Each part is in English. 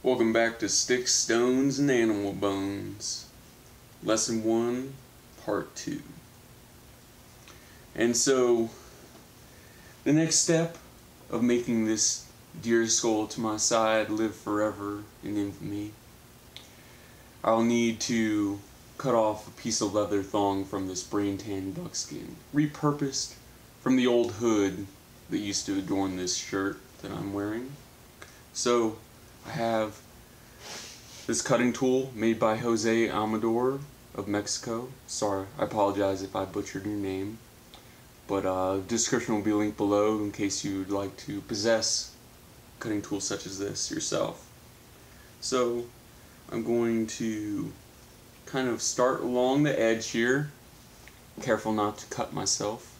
Welcome back to Sticks, Stones, and Animal Bones. Lesson 1, Part 2. And so, the next step of making this deer skull to my side live forever in infamy, I'll need to cut off a piece of leather thong from this brain tan buckskin, repurposed from the old hood that used to adorn this shirt that I'm wearing. So, I have this cutting tool made by Jose Amador of Mexico. Sorry, I apologize if I butchered your name. But description will be linked below in case you'd like to possess a cutting tool such as this yourself. So, I'm going to kind of start along the edge here. Careful not to cut myself.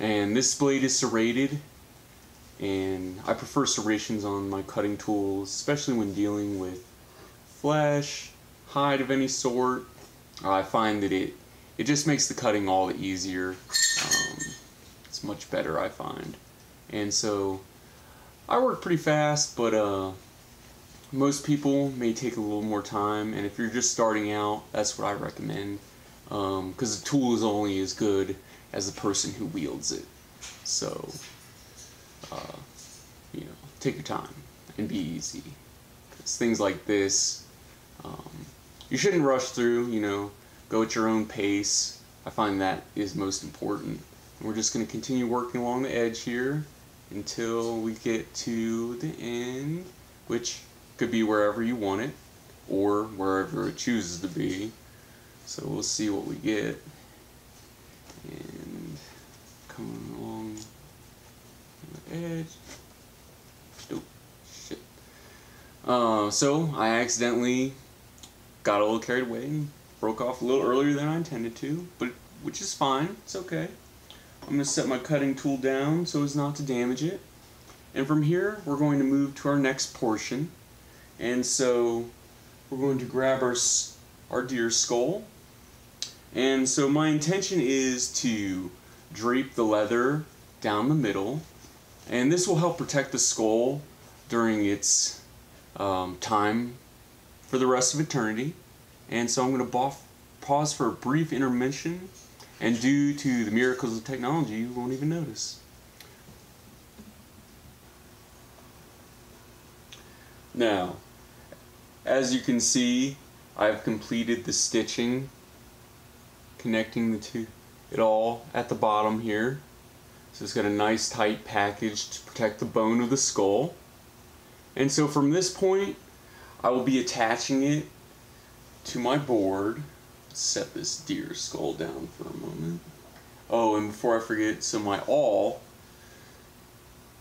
And this blade is serrated. And I prefer serrations on my cutting tools, especially when dealing with flesh, hide of any sort. I find that it just makes the cutting all the easier. It's much better, I find. And so I work pretty fast, but most people may take a little more time. And if you're just starting out, that's what I recommend, because the tool is only as good as the person who wields it. So take your time and be easy. Because things like this, you shouldn't rush through, go at your own pace. I find that is most important. And we're just going to continue working along the edge here until we get to the end, which could be wherever you want it, or wherever it chooses to be. So we'll see what we get. And coming along the edge. Oh, shit. So I accidentally got a little carried away and broke off a little earlier than I intended to, which is fine. It's okay. I'm going to set my cutting tool down so as not to damage it. And from here, we're going to move to our next portion. And so we're going to grab our deer skull. And so my intention is to drape the leather down the middle. And this will help protect the skull during its time for the rest of eternity. And so I'm going to pause for a brief intermission, and due to the miracles of technology, you won't even notice. Now, as you can see, I've completed the stitching connecting it all at the bottom here. So it's got a nice tight package to protect the bone of the skull. And so from this point, I will be attaching it to my board. Let's set this deer skull down for a moment. Oh, and before I forget, so my awl,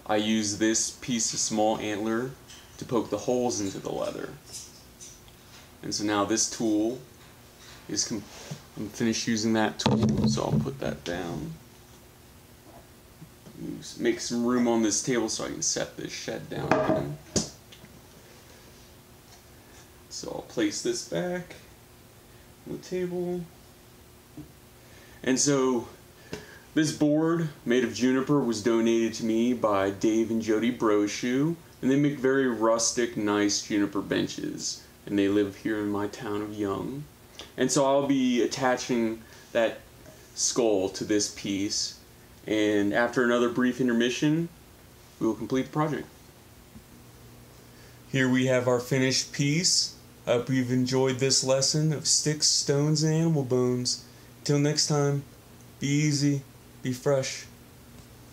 I use this piece of small antler to poke the holes into the leather. And so now this tool is I'm finished using that tool, so I'll put that down. Make some room on this table so I can set this shed down again. So I'll place this back on the table. And so this board made of juniper was donated to me by Dave and Jody Brochu, and they make very rustic, nice juniper benches, and they live here in my town of Young. And so I'll be attaching that skull to this piece. And after another brief intermission, we will complete the project. Here we have our finished piece. I hope you've enjoyed this lesson of Sticks, Stones, and Animal Bones. Till next time, be easy, be fresh.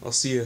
I'll see ya.